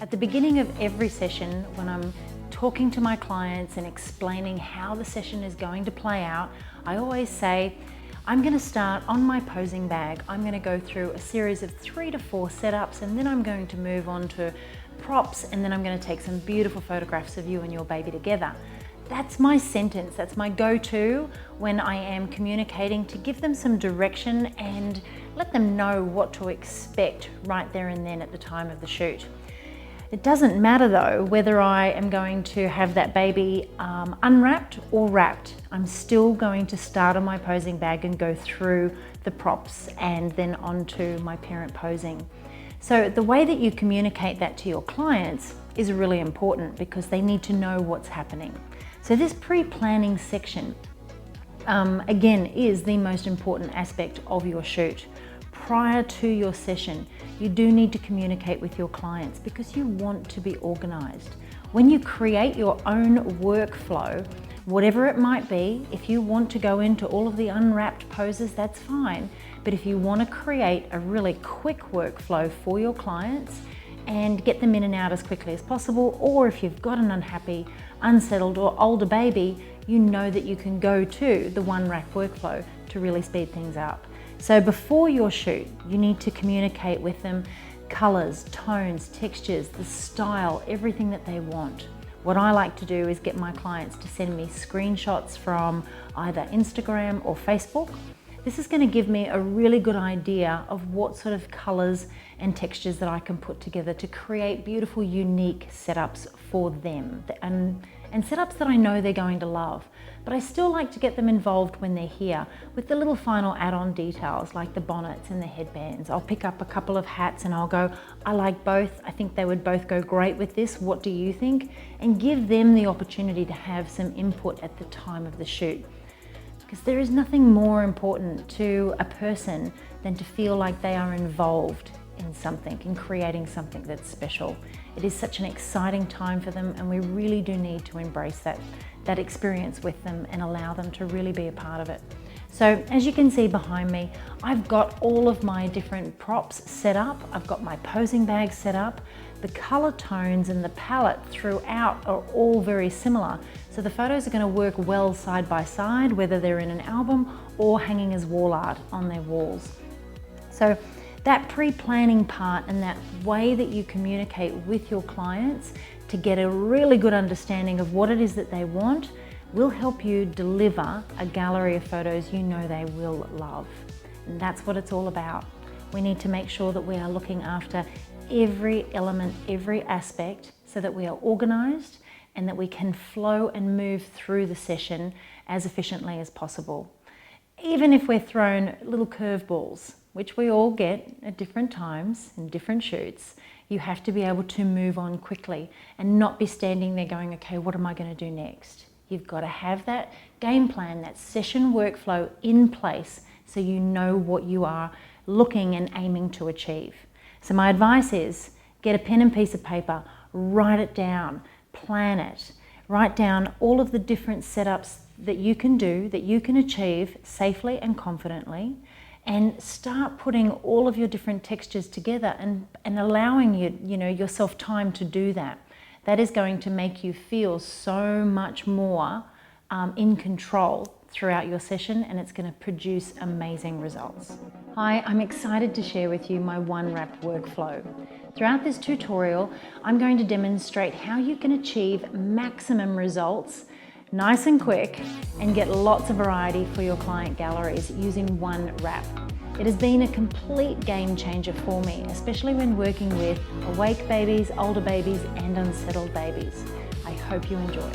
At the beginning of every session, when I'm talking to my clients and explaining how the session is going to play out, I always say, I'm going to start on my posing bag. I'm going to go through a series of 3 to 4 setups, and then I'm going to move on to props, and then I'm going to take some beautiful photographs of you and your baby together. That's my sentence, that's my go-to when I am communicating, to give them some direction and let them know what to expect right there and then at the time of the shoot. It doesn't matter though whether I am going to have that baby unwrapped or wrapped. I'm still going to start on my posing bag and go through the props and then onto my parent posing. So the way that you communicate that to your clients is really important because they need to know what's happening. So this pre-planning section, again, is the most important aspect of your shoot. Prior to your session, you do need to communicate with your clients because you want to be organized. When you create your own workflow, whatever it might be, if you want to go into all of the unwrapped poses, that's fine. But if you want to create a really quick workflow for your clients and get them in and out as quickly as possible, or if you've got an unhappy, unsettled or older baby, you know that you can go to the one wrap workflow to really speed things up. So before your shoot, you need to communicate with them colors, tones, textures, the style, everything that they want. What I like to do is get my clients to send me screenshots from either Instagram or Facebook. This is going to give me a really good idea of what sort of colors and textures that I can put together to create beautiful, unique setups for them, and setups that I know they're going to love. But I still like to get them involved when they're here with the little final add-on details like the bonnets and the headbands. I'll pick up a couple of hats and I'll go, I like both. I think they would both go great with this. What do you think? And give them the opportunity to have some input at the time of the shoot. Because there is nothing more important to a person than to feel like they are involved in something, in creating something that's special. It is such an exciting time for them, and we really do need to embrace that experience with them and allow them to really be a part of it. So as you can see behind me, I've got all of my different props set up. I've got my posing bag set up. The color tones and the palette throughout are all very similar. So the photos are going to work well side by side, whether they're in an album or hanging as wall art on their walls. So that pre-planning part and that way that you communicate with your clients to get a really good understanding of what it is that they want will help you deliver a gallery of photos you know they will love. And that's what it's all about. We need to make sure that we are looking after every element, every aspect, so that we are organized and that we can flow and move through the session as efficiently as possible. Even if we're thrown little curveballs, which we all get at different times in different shoots, you have to be able to move on quickly and not be standing there going, okay, what am I going to do next? You've got to have that game plan, that session workflow in place so you know what you are looking and aiming to achieve. So my advice is get a pen and piece of paper, write it down, plan it, write down all of the different setups that you can do, that you can achieve safely and confidently, and start putting all of your different textures together and allowing yourself time to do that. That is going to make you feel so much more in control throughout your session, and it's going to produce amazing results. Hi, I'm excited to share with you my one wrap workflow. Throughout this tutorial, I'm going to demonstrate how you can achieve maximum results nice and quick and get lots of variety for your client galleries using one wrap. It has been a complete game changer for me, especially when working with awake babies, older babies, and unsettled babies. I hope you enjoy.